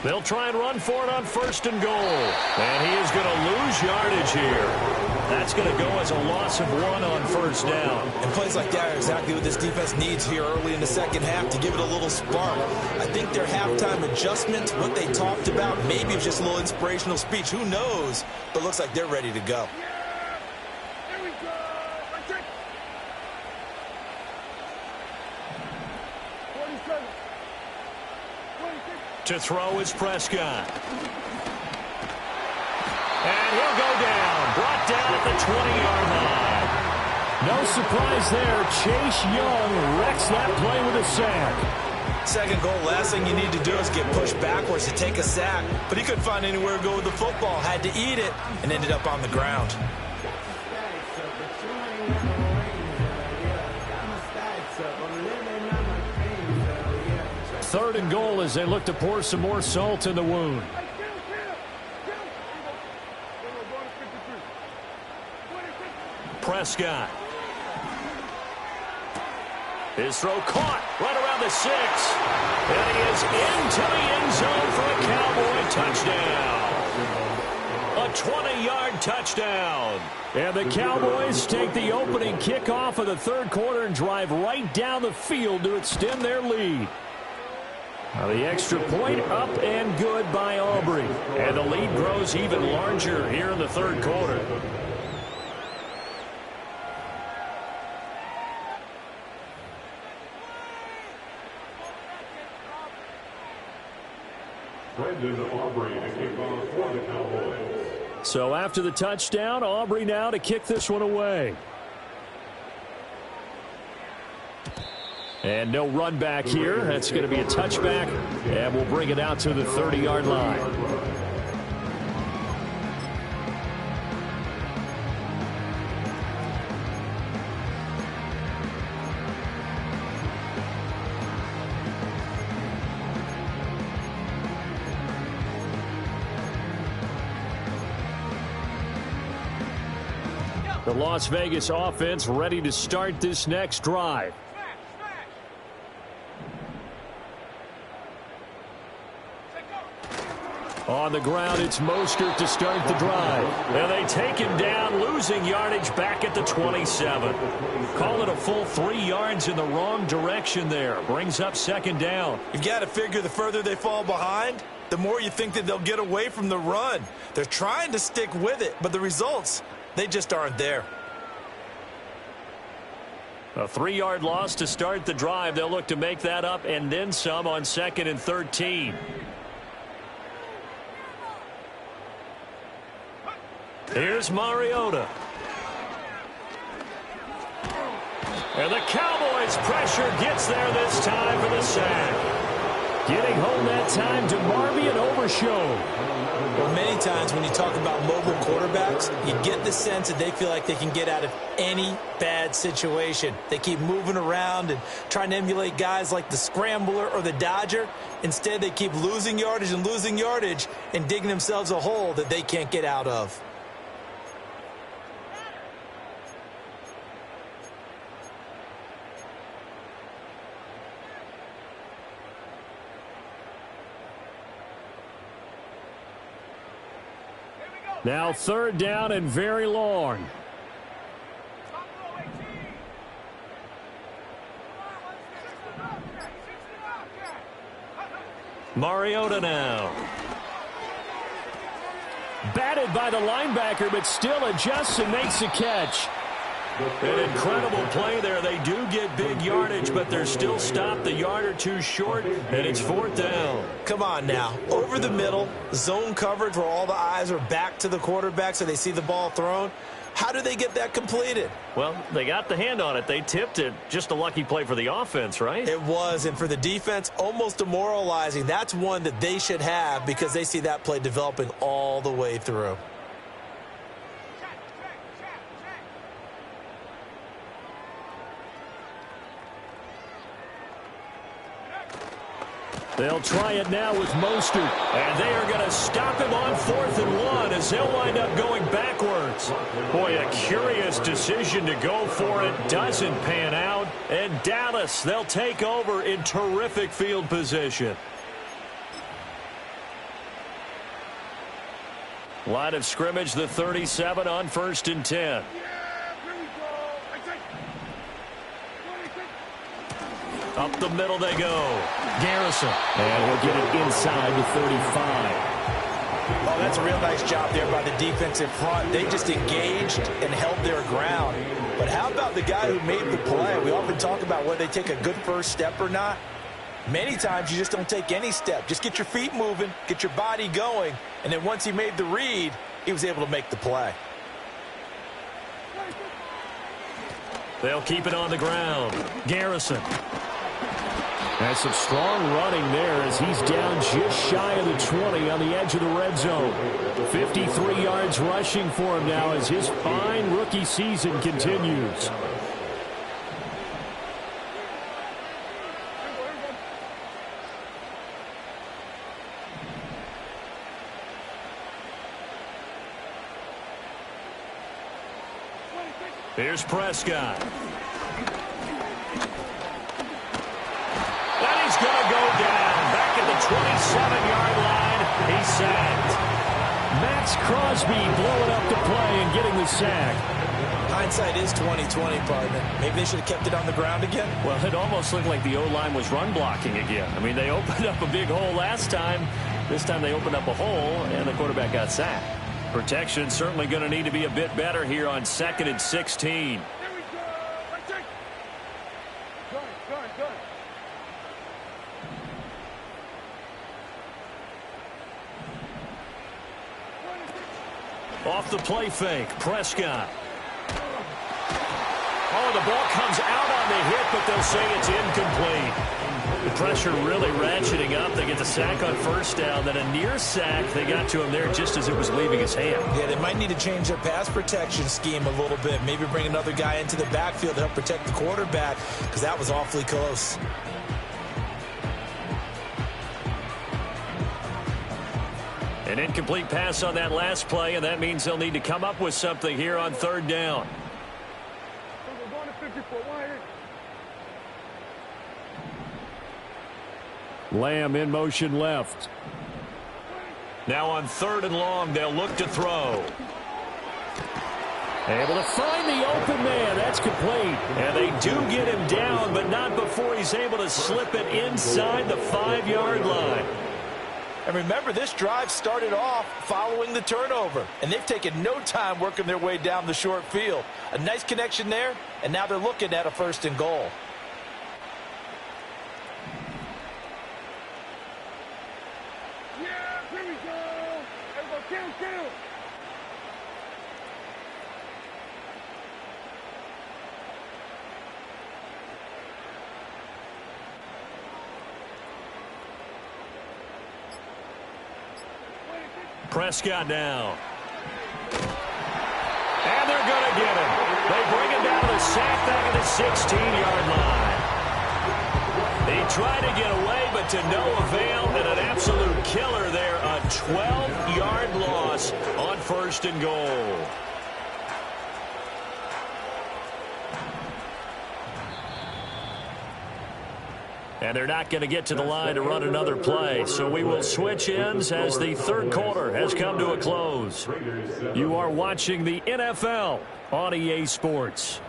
They'll try and run for it on 1st and goal. And he is going to lose yardage here. That's going to go as a loss of 1 on 1st down. And plays like that are exactly what this defense needs here early in the 2nd half to give it a little spark. I think their halftime adjustment, what they talked about, maybe it's just a little inspirational speech. Who knows? But looks like they're ready to go. To throw is Prescott. And he'll go down. Brought down at the 20-yard line. No surprise there. Chase Young wrecks that play with a sack. 2nd goal, last thing you need to do is get pushed backwards to take a sack. But he couldn't find anywhere to go with the football. Had to eat it and ended up on the ground. Third and goal as they look to pour some more salt in the wound. Prescott. His throw caught right around the 6. And he is into the end zone for a Cowboy touchdown. A 20-yard touchdown. And the Cowboys take the opening kickoff of the 3rd quarter and drive right down the field to extend their lead. Now the extra point up and good by Aubrey. And the lead grows even larger here in the 3rd quarter. Brendan Aubrey to kick off for the Cowboys. So after the touchdown, Aubrey now to kick this one away. And no run back here. That's going to be a touchback. And we'll bring it out to the 30-yard line. The Las Vegas offense ready to start this next drive. On the ground, it's Mostert to start the drive. And they take him down, losing yardage back at the 27. Call it a full 3 yards in the wrong direction there. Brings up 2nd down. You've got to figure the further they fall behind, the more you think that they'll get away from the run. They're trying to stick with it, but the results, they just aren't there. A 3-yard loss to start the drive. They'll look to make that up and then some on 2nd and 13. Here's Mariota. And the Cowboys pressure gets there this time for the sack. Getting home that time to Marby and Overshow. Well, many times when you talk about mobile quarterbacks, you get the sense that they feel like they can get out of any bad situation. They keep moving around and trying to emulate guys like the Scrambler or the Dodger. Instead, they keep losing yardage and digging themselves a hole that they can't get out of. Now 3rd down and very long. Mariota now. Batted by the linebacker, but still adjusts and makes a catch. An incredible play there. They do get big yardage, but they're still stopped a yard or two short, and it's 4th down. Come on now. Over the middle, zone coverage where all the eyes are back to the quarterback so they see the ball thrown. How do they get that completed? Well, they got the hand on it. They tipped it. Just a lucky play for the offense, right? It was, and for the defense, almost demoralizing. That's one that they should have because they see that play developing all the way through. They'll try it now with Mostert, and they are going to stop him on 4th and 1 as they'll wind up going backwards. Boy, a curious decision to go for it. Doesn't pan out, and Dallas, they'll take over in terrific field position. Line of scrimmage, the 37 on 1st and 10. Up the middle they go. Garrison. And we'll get it inside the 35. Oh, that's a real nice job there by the defensive front. They just engaged and held their ground. But how about the guy who made the play? We often talk about whether they take a good first step or not. Many times you just don't take any step. Just get your feet moving, get your body going, and then once he made the read, he was able to make the play. They'll keep it on the ground. Garrison. That's some strong running there as he's down just shy of the 20 on the edge of the red zone. 53 yards rushing for him now as his fine rookie season continues. Here's Prescott. And he's going to go down. Back at the 27-yard line. He's sacked. Max Crosby blowing up the play and getting the sack. Hindsight is 20/20, partner. Maybe they should have kept it on the ground again. Well, it almost looked like the O-line was run blocking again. I mean, they opened up a big hole last time. This time they opened up a hole, and the quarterback got sacked. Protection certainly going to need to be a bit better here on 2nd and 16. Off the play fake, Prescott. Oh, the ball comes out on the hit, but they'll say it's incomplete. The pressure really ratcheting up. They get the sack on 1st down, then a near sack. They got to him there just as it was leaving his hand. Yeah, they might need to change their pass protection scheme a little bit. Maybe bring another guy into the backfield to help protect the quarterback, because that was awfully close. An incomplete pass on that last play, and that means they'll need to come up with something here on 3rd down. Lamb in motion left. Now on 3rd and long, they'll look to throw. Able to find the open man. That's complete. And they do get him down, but not before he's able to slip it inside the 5-yard line. And remember, this drive started off following the turnover, and they've taken no time working their way down the short field. A nice connection there, and now they're looking at a 1st and goal. Yeah, here we go. Everybody, kill. Prescott now. And they're going to get him. They bring him down to the sack back at the 16-yard line. He tried to get away, but to no avail, and an absolute killer there. A 12-yard loss on 1st and goal. And they're not going to get to the line to run another play. So we will switch ends as the 3rd quarter has come to a close. You are watching the NFL on EA Sports.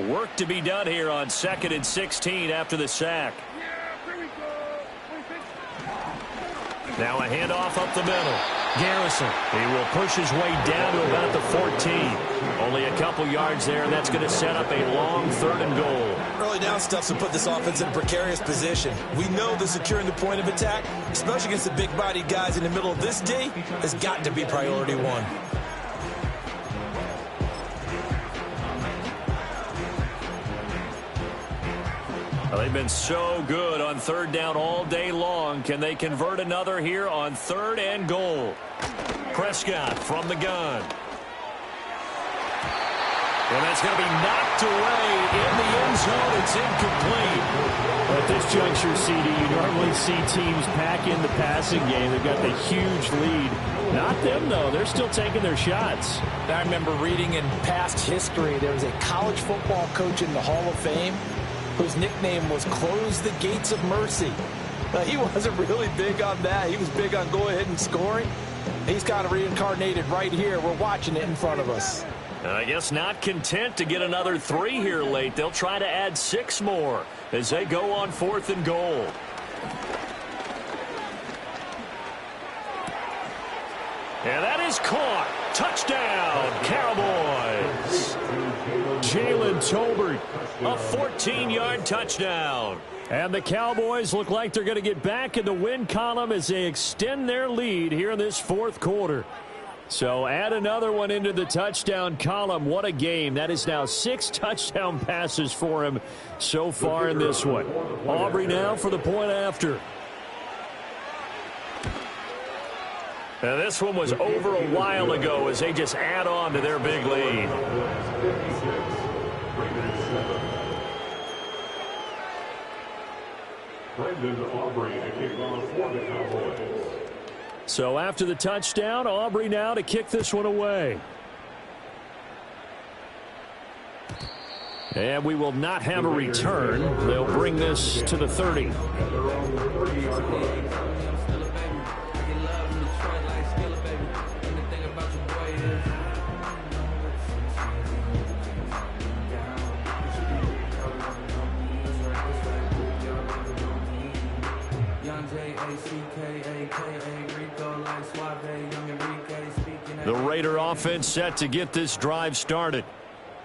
Work to be done here on 2nd and 16 after the sack. Now a handoff up the middle. Garrison, he will push his way down to about the 14. Only a couple yards there, and that's going to set up a long 3rd and goal. Early down stuff to put this offense in a precarious position. We know that securing the point of attack, especially against the big-bodied guys in the middle of this D, has got to be priority 1. Well, they've been so good on 3rd down all day long. Can they convert another here on 3rd and goal? Prescott from the gun. And that's going to be knocked away in the end zone. It's incomplete. At this juncture, CD, you normally see teams pack in the passing game. They've got the huge lead. Not them, though. They're still taking their shots. I remember reading in past history, there was a college football coach in the Hall of Fame whose nickname was Close the Gates of Mercy. He wasn't really big on that. He was big on go ahead and scoring. He's kind of reincarnated right here. We're watching it in front of us. I guess not content to get another 3 here late. They'll try to add 6 more as they go on 4th and goal. And that is caught. Touchdown, Cowboys. Jalen Tolbert, a 14-yard touchdown. And the Cowboys look like they're going to get back in the win column as they extend their lead here in this 4th quarter. So add another one into the touchdown column. What a game. That is now 6 touchdown passes for him so far in this one. Aubrey now for the point after. Now this one was over a while ago as they just add on to their big lead. Brendan Aubrey to kick off for the Cowboys. So after the touchdown, Aubrey now to kick this one away. And we will not have a return. They'll bring this to the 30. The Raider offense set to get this drive started.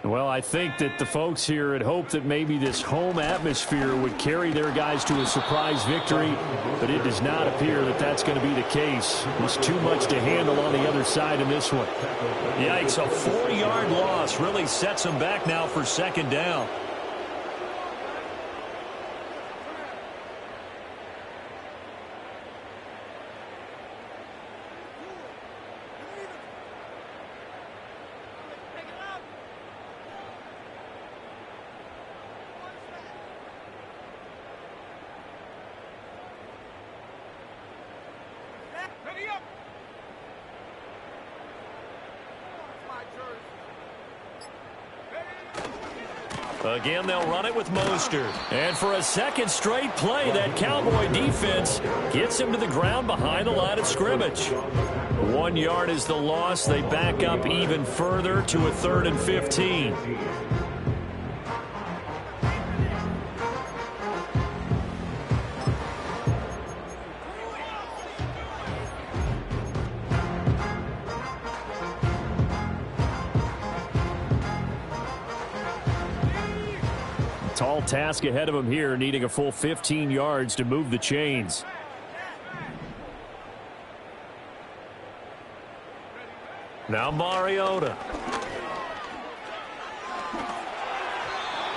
Well, I think that the folks here had hoped that maybe this home atmosphere would carry their guys to a surprise victory, but it does not appear that that's going to be the case. There's too much to handle on the other side in this one. Yikes, a 4-yard loss really sets them back now for 2nd down. Again, they'll run it with Mostert. And for a second straight play, that Cowboy defense gets him to the ground behind the line of scrimmage. 1 yard is the loss. They back up even further to a 3rd and 15. Tall task ahead of him here, needing a full 15 yards to move the chains. Now Mariota.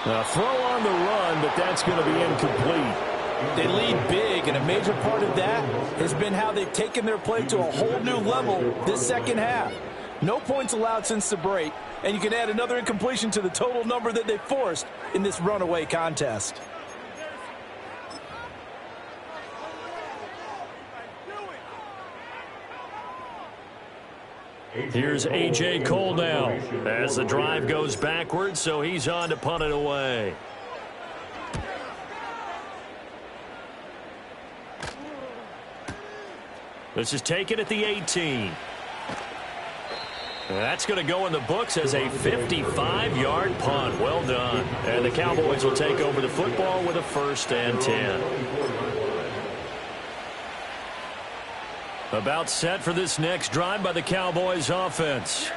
A throw on the run, but that's going to be incomplete. They lead big, and a major part of that has been how they've taken their play to a whole new level this second half. No points allowed since the break, and you can add another incompletion to the total number that they forced in this runaway contest. Here's A.J. Cole now as the drive goes backwards, so he's on to punt it away. This is taken at the 18. That's going to go in the books as a 55-yard punt. Well done. And the Cowboys will take over the football with a 1st and 10. About set for this next drive by the Cowboys offense.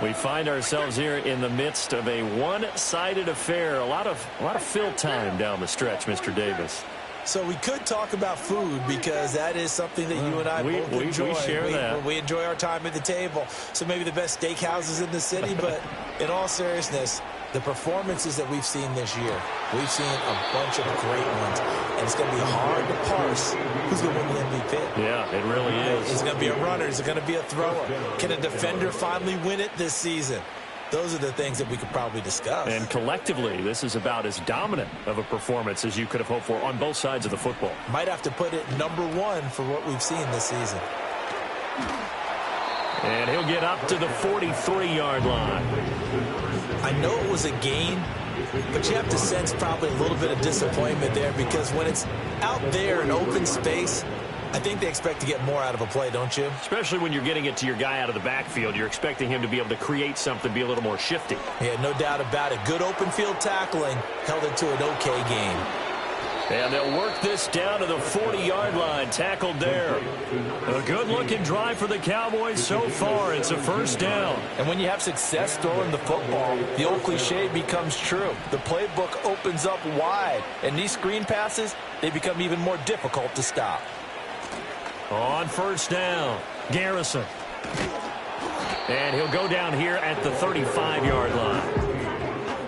We find ourselves here in the midst of a one-sided affair. A lot of fill time down the stretch, Mr. Davis. So we could talk about food because that is something that you and I both enjoy. We share that. We enjoy our time at the table. So maybe the best steakhouses in the city, but in all seriousness, the performances that we've seen this year, we've seen a bunch of great ones, and it's going to be hard to parse who's going to win the MVP. Yeah, it really is. Is it going to be a runner? Is it going to be a thrower? Can a defender finally win it this season? Those are the things that we could probably discuss. And collectively, this is about as dominant of a performance as you could have hoped for on both sides of the football. Might have to put it number 1 for what we've seen this season. And he'll get up to the 43-yard line. I know it was a gain, but you have to sense probably a little bit of disappointment there because when it's out there in open space, I think they expect to get more out of a play, don't you? Especially when you're getting it to your guy out of the backfield. You're expecting him to be able to create something, be a little more shifty. Yeah, no doubt about it. Good open field tackling held it to an okay game. And they'll work this down to the 40-yard line. Tackled there. A good-looking drive for the Cowboys so far. It's a 1st down. And when you have success throwing the football, the old cliche becomes true. The playbook opens up wide. And these screen passes, they become even more difficult to stop. On 1st down, Garrison. And he'll go down here at the 35-yard line.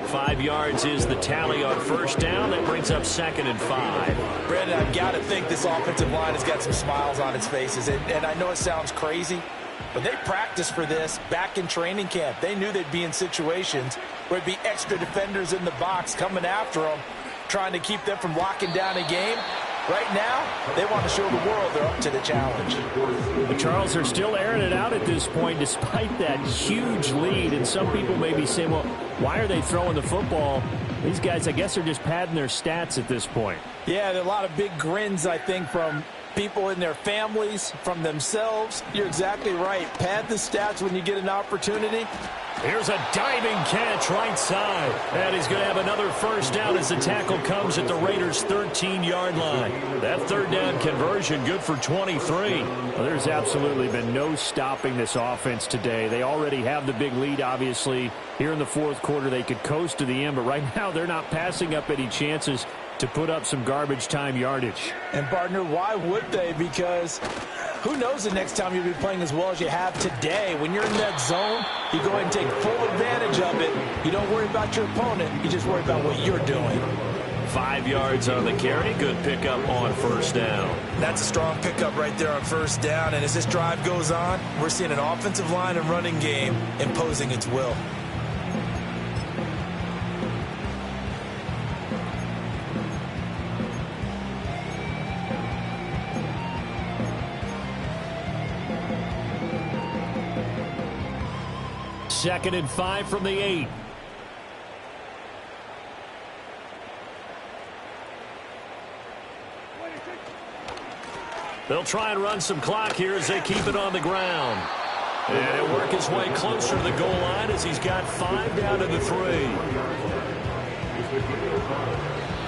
5 yards is the tally on 1st down. That brings up 2nd and 5. Brandon, I've got to think this offensive line has got some smiles on its faces. And I know it sounds crazy, but they practiced for this back in training camp. They knew they'd be in situations where it'd be extra defenders in the box coming after them, trying to keep them from locking down a game. Right now, they want to show the world they're up to the challenge. The Charles are still airing it out at this point despite that huge lead. And some people may be saying, well, why are they throwing the football? These guys, I guess, are just padding their stats at this point. Yeah, there are a lot of big grins, I think, from people in their families, from themselves. You're exactly right. Pad the stats when you get an opportunity. Here's a diving catch right side. And he's going to have another 1st down as the tackle comes at the Raiders' 13-yard line. That 3rd down conversion good for 23. Well, there's absolutely been no stopping this offense today. They already have the big lead, obviously. Here in the 4th quarter, they could coast to the end, but right now they're not passing up any chances to put up some garbage time yardage. And, partner, why would they? Because who knows the next time you'll be playing as well as you have today. When you're in that zone, you go ahead and take full advantage of it. You don't worry about your opponent. You just worry about what you're doing. 5 yards on the carry. Good pickup on 1st down. That's a strong pickup right there on 1st down. And as this drive goes on, we're seeing an offensive line and running game imposing its will. Second and 5 from the 8. They'll try and run some clock here as they keep it on the ground. And he'll work his way closer to the goal line as he's got 5 down to the 3.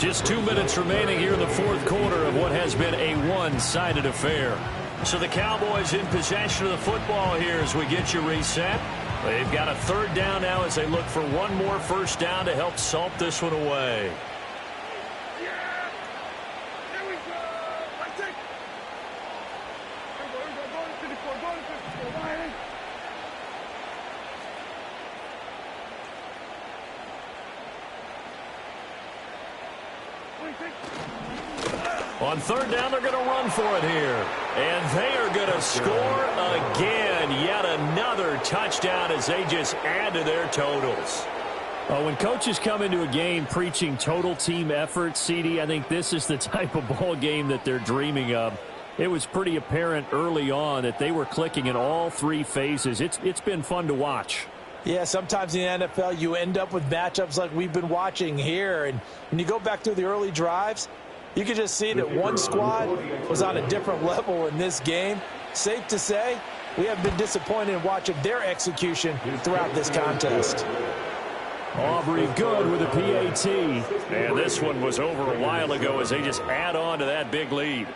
Just 2 minutes remaining here in the fourth quarter of what has been a one-sided affair. So the Cowboys in possession of the football here as we get you reset. They've got a 3rd down now as they look for one more first down to help salt this one away. On 3rd down, they're going to run for it here. And they are going to score again. Yet another touchdown as they just add to their totals. When coaches come into a game preaching total team effort, CD, I think this is the type of ball game that they're dreaming of. It was pretty apparent early on that they were clicking in all 3 phases. It's been fun to watch. Yeah, sometimes in the NFL you end up with matchups like we've been watching here. And when you go back through the early drives, you can just see that one squad was on a different level in this game. Safe to say, we have been disappointed in watching their execution throughout this contest. Aubrey good with a PAT. And this one was over a while ago as they just add on to that big lead.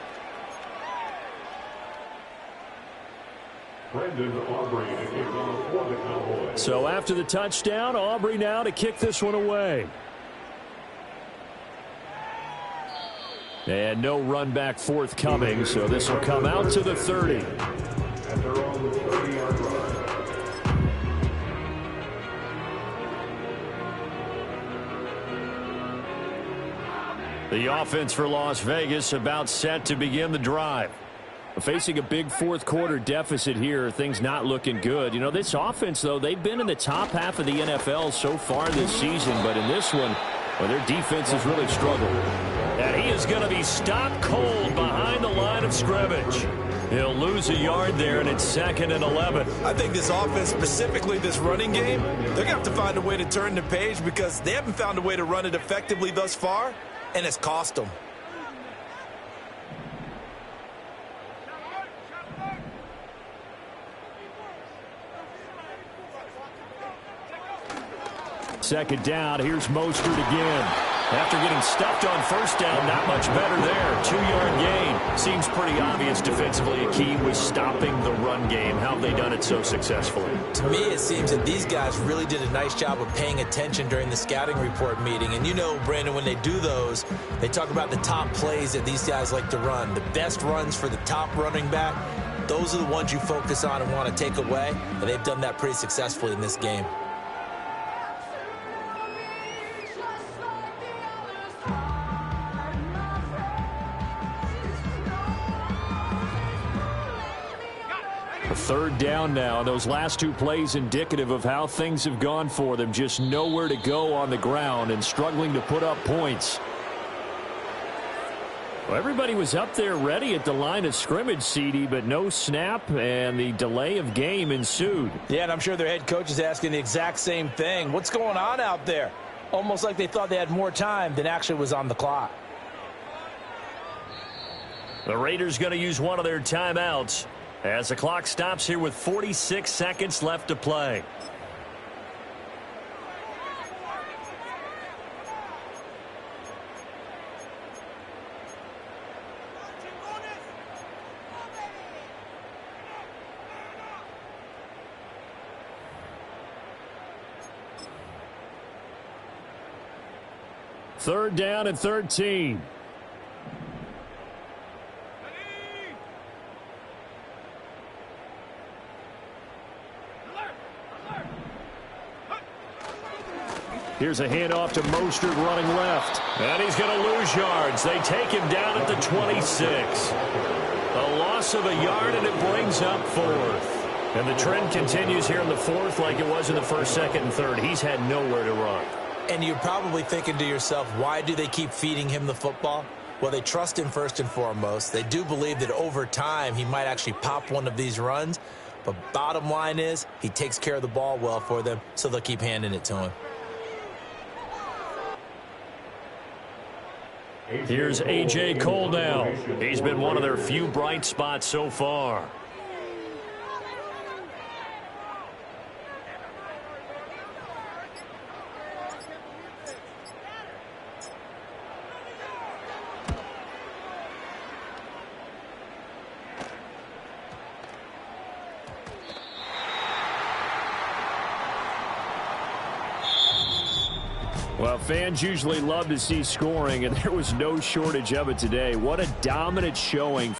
So after the touchdown, Aubrey now to kick this one away. And no run back forthcoming, so this will come out to the 30. And they're on the 30-yard line. The offense for Las Vegas about set to begin the drive. Facing a big fourth quarter deficit here, things not looking good. You know, this offense, though, they've been in the top half of the NFL so far this season, but in this one, well, their defense has really struggled. And he is going to be stopped cold behind the line of scrimmage. He'll lose a yard there, and it's 2nd and 11. I think this offense, specifically this running game, they're going to have to find a way to turn the page because they haven't found a way to run it effectively thus far, and it's cost them. Second down, here's Mostert again. After getting stuffed on first down, not much better there. 2-yard gain. Seems pretty obvious defensively a key was stopping the run game. How have they done it so successfully? To me, it seems that these guys really did a nice job of paying attention during the scouting report meeting. And you know, Brandon, when they do those, they talk about the top plays that these guys like to run. The best runs for the top running back, those are the ones you focus on and want to take away. And they've done that pretty successfully in this game. Third down now. Those last 2 plays indicative of how things have gone for them. Just nowhere to go on the ground and struggling to put up points. Well, everybody was up there ready at the line of scrimmage, CD, but no snap, and the delay of game ensued. Yeah, and I'm sure their head coach is asking the exact same thing. What's going on out there? Almost like they thought they had more time than actually was on the clock. The Raiders going to use one of their timeouts as the clock stops here with 46 seconds left to play. Third down and 13. Here's a handoff to Mostert running left. And he's going to lose yards. They take him down at the 26. A loss of a yard, and it brings up 4th. And the trend continues here in the 4th like it was in the 1st, 2nd, and 3rd. He's had nowhere to run. And you're probably thinking to yourself, why do they keep feeding him the football? Well, they trust him first and foremost. They do believe that over time he might actually pop one of these runs. But bottom line is he takes care of the ball well for them, so they'll keep handing it to him. Here's A.J. Cole now. He's been one of their few bright spots so far. Well, fans usually love to see scoring, and there was no shortage of it today. What a dominant showing